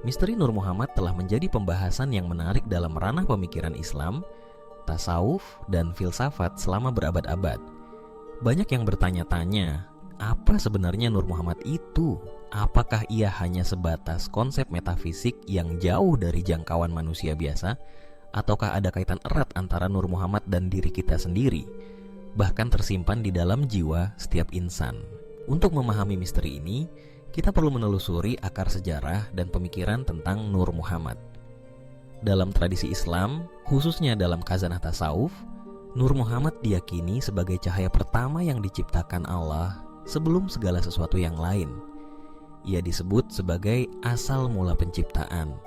Misteri Nur Muhammad telah menjadi pembahasan yang menarik dalam ranah pemikiran Islam, tasawuf, dan filsafat selama berabad-abad. Banyak yang bertanya-tanya, apa sebenarnya Nur Muhammad itu? Apakah ia hanya sebatas konsep metafisik yang jauh dari jangkauan manusia biasa? Ataukah ada kaitan erat antara Nur Muhammad dan diri kita sendiri? Bahkan tersimpan di dalam jiwa setiap insan. Untuk memahami misteri ini, kita perlu menelusuri akar sejarah dan pemikiran tentang Nur Muhammad. Dalam tradisi Islam, khususnya dalam khazanah tasawuf, Nur Muhammad diyakini sebagai cahaya pertama yang diciptakan Allah sebelum segala sesuatu yang lain. Ia disebut sebagai asal mula penciptaan,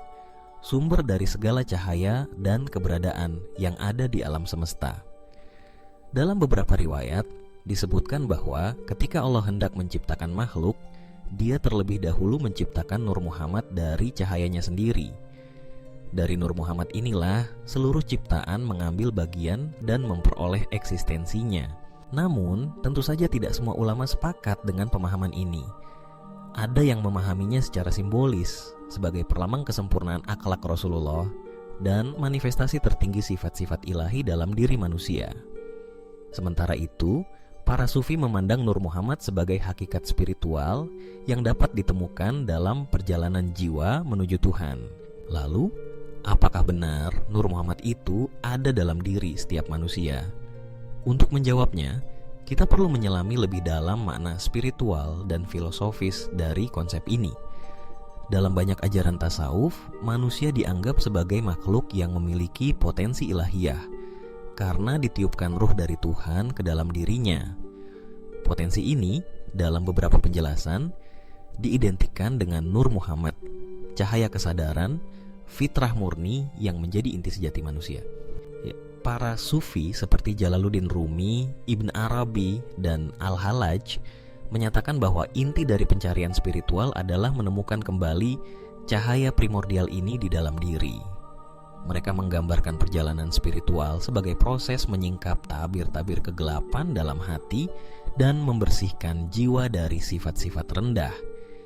sumber dari segala cahaya dan keberadaan yang ada di alam semesta. Dalam beberapa riwayat, disebutkan bahwa ketika Allah hendak menciptakan makhluk, Dia terlebih dahulu menciptakan Nur Muhammad dari cahayanya sendiri. Dari Nur Muhammad inilah seluruh ciptaan mengambil bagian dan memperoleh eksistensinya. Namun, tentu saja tidak semua ulama sepakat dengan pemahaman ini. Ada yang memahaminya secara simbolis sebagai perlambang kesempurnaan akhlak Rasulullah dan manifestasi tertinggi sifat-sifat ilahi dalam diri manusia. Sementara itu, para sufi memandang Nur Muhammad sebagai hakikat spiritual yang dapat ditemukan dalam perjalanan jiwa menuju Tuhan. Lalu, apakah benar Nur Muhammad itu ada dalam diri setiap manusia? Untuk menjawabnya, kita perlu menyelami lebih dalam makna spiritual dan filosofis dari konsep ini. Dalam banyak ajaran tasawuf, manusia dianggap sebagai makhluk yang memiliki potensi ilahiyah karena ditiupkan ruh dari Tuhan ke dalam dirinya. Potensi ini, dalam beberapa penjelasan, diidentikan dengan Nur Muhammad, cahaya kesadaran, fitrah murni yang menjadi inti sejati manusia. Para sufi seperti Jalaluddin Rumi, Ibn Arabi, dan Al-Hallaj menyatakan bahwa inti dari pencarian spiritual adalah menemukan kembali cahaya primordial ini di dalam diri. Mereka menggambarkan perjalanan spiritual sebagai proses menyingkap tabir-tabir kegelapan dalam hati dan membersihkan jiwa dari sifat-sifat rendah,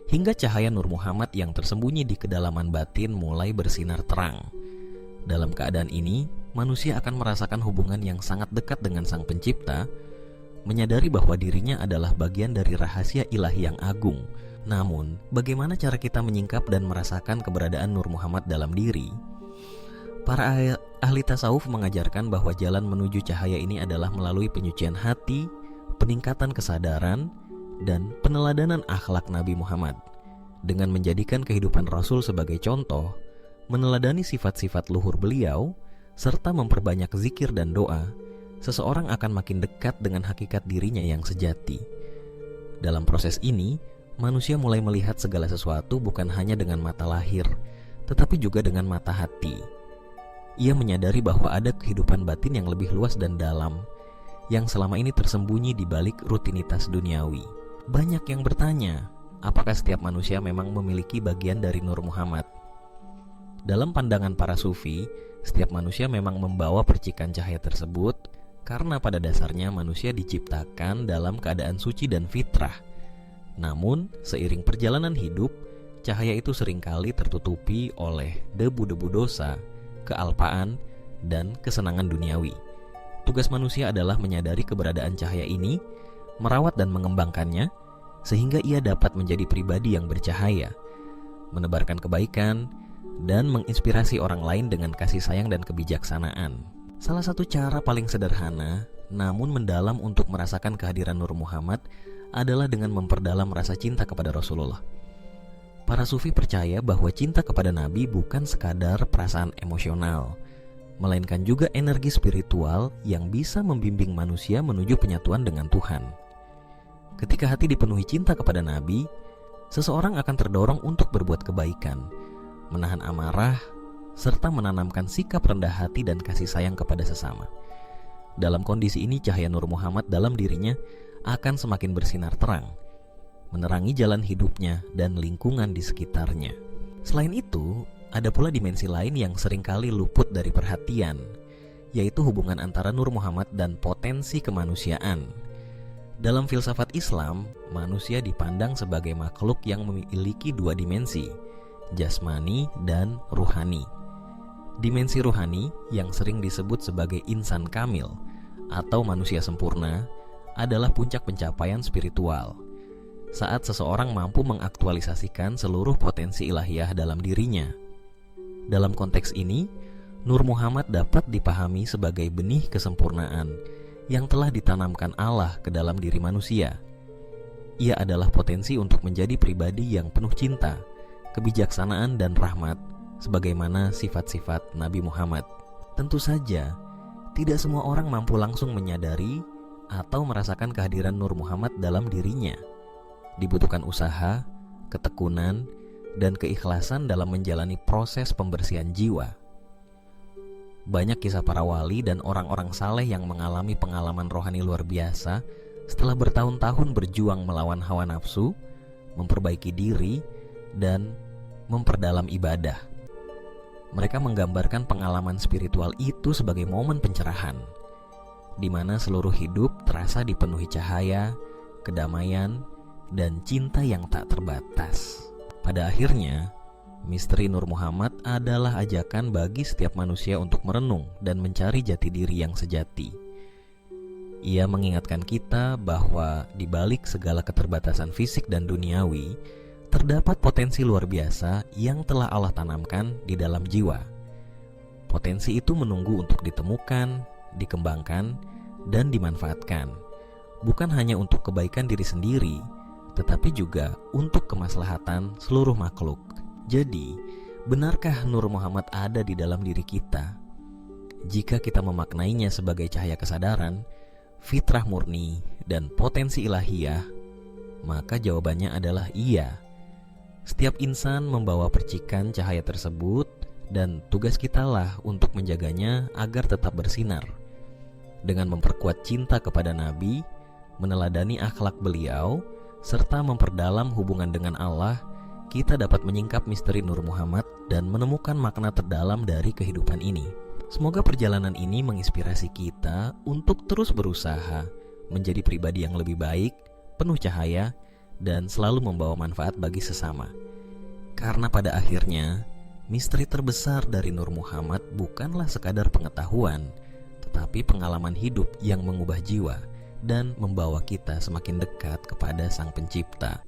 hingga cahaya Nur Muhammad yang tersembunyi di kedalaman batin mulai bersinar terang. Dalam keadaan ini, manusia akan merasakan hubungan yang sangat dekat dengan Sang Pencipta, menyadari bahwa dirinya adalah bagian dari rahasia ilahi yang agung. Namun, bagaimana cara kita menyingkap dan merasakan keberadaan Nur Muhammad dalam diri? Para ahli tasawuf mengajarkan bahwa jalan menuju cahaya ini adalah melalui penyucian hati, peningkatan kesadaran, dan peneladanan akhlak Nabi Muhammad. Dengan menjadikan kehidupan Rasul sebagai contoh, meneladani sifat-sifat luhur beliau, serta memperbanyak zikir dan doa, seseorang akan makin dekat dengan hakikat dirinya yang sejati. Dalam proses ini, manusia mulai melihat segala sesuatu bukan hanya dengan mata lahir, tetapi juga dengan mata hati. Ia menyadari bahwa ada kehidupan batin yang lebih luas dan dalam, yang selama ini tersembunyi di balik rutinitas duniawi. Banyak yang bertanya, apakah setiap manusia memang memiliki bagian dari Nur Muhammad? Dalam pandangan para sufi, setiap manusia memang membawa percikan cahaya tersebut, karena pada dasarnya manusia diciptakan dalam keadaan suci dan fitrah. Namun, seiring perjalanan hidup, cahaya itu seringkali tertutupi oleh debu-debu dosa, kealpaan, dan kesenangan duniawi. Tugas manusia adalah menyadari keberadaan cahaya ini, merawat dan mengembangkannya, sehingga ia dapat menjadi pribadi yang bercahaya, menebarkan kebaikan, dan menginspirasi orang lain dengan kasih sayang dan kebijaksanaan. Salah satu cara paling sederhana, namun mendalam untuk merasakan kehadiran Nur Muhammad adalah dengan memperdalam rasa cinta kepada Rasulullah. Para sufi percaya bahwa cinta kepada Nabi bukan sekadar perasaan emosional, melainkan juga energi spiritual yang bisa membimbing manusia menuju penyatuan dengan Tuhan. Ketika hati dipenuhi cinta kepada Nabi, seseorang akan terdorong untuk berbuat kebaikan, menahan amarah, serta menanamkan sikap rendah hati dan kasih sayang kepada sesama. Dalam kondisi ini, cahaya Nur Muhammad dalam dirinya akan semakin bersinar terang, menerangi jalan hidupnya dan lingkungan di sekitarnya. Selain itu, ada pula dimensi lain yang seringkali luput dari perhatian, yaitu hubungan antara Nur Muhammad dan potensi kemanusiaan. Dalam filsafat Islam, manusia dipandang sebagai makhluk yang memiliki dua dimensi, jasmani, dan ruhani. Dimensi ruhani yang sering disebut sebagai insan kamil atau manusia sempurna adalah puncak pencapaian spiritual. Saat seseorang mampu mengaktualisasikan seluruh potensi ilahiyah dalam dirinya. Dalam konteks ini, Nur Muhammad dapat dipahami sebagai benih kesempurnaan yang telah ditanamkan Allah ke dalam diri manusia. Ia adalah potensi untuk menjadi pribadi yang penuh cinta, kebijaksanaan, dan rahmat, sebagaimana sifat-sifat Nabi Muhammad. Tentu saja, tidak semua orang mampu langsung menyadari atau merasakan kehadiran Nur Muhammad dalam dirinya. Dibutuhkan usaha, ketekunan, dan keikhlasan dalam menjalani proses pembersihan jiwa. Banyak kisah para wali dan orang-orang saleh yang mengalami pengalaman rohani luar biasa setelah bertahun-tahun berjuang melawan hawa nafsu, memperbaiki diri, dan memperdalam ibadah. Mereka menggambarkan pengalaman spiritual itu sebagai momen pencerahan, di mana seluruh hidup terasa dipenuhi cahaya, kedamaian, dan cinta yang tak terbatas. Pada akhirnya, misteri Nur Muhammad adalah ajakan bagi setiap manusia untuk merenung dan mencari jati diri yang sejati. Ia mengingatkan kita bahwa di balik segala keterbatasan fisik dan duniawi, terdapat potensi luar biasa yang telah Allah tanamkan di dalam jiwa. Potensi itu menunggu untuk ditemukan, dikembangkan, dan dimanfaatkan, bukan hanya untuk kebaikan diri sendiri, tetapi juga untuk kemaslahatan seluruh makhluk. Jadi, benarkah Nur Muhammad ada di dalam diri kita? Jika kita memaknainya sebagai cahaya kesadaran, fitrah murni, dan potensi ilahiyah, maka jawabannya adalah iya. Setiap insan membawa percikan cahaya tersebut, dan tugas kitalah untuk menjaganya agar tetap bersinar. Dengan memperkuat cinta kepada Nabi, meneladani akhlak beliau, serta memperdalam hubungan dengan Allah, kita dapat menyingkap misteri Nur Muhammad dan menemukan makna terdalam dari kehidupan ini. Semoga perjalanan ini menginspirasi kita untuk terus berusaha menjadi pribadi yang lebih baik, penuh cahaya, dan selalu membawa manfaat bagi sesama. Karena pada akhirnya, misteri terbesar dari Nur Muhammad bukanlah sekadar pengetahuan, tetapi pengalaman hidup yang mengubah jiwa dan membawa kita semakin dekat kepada Sang Pencipta.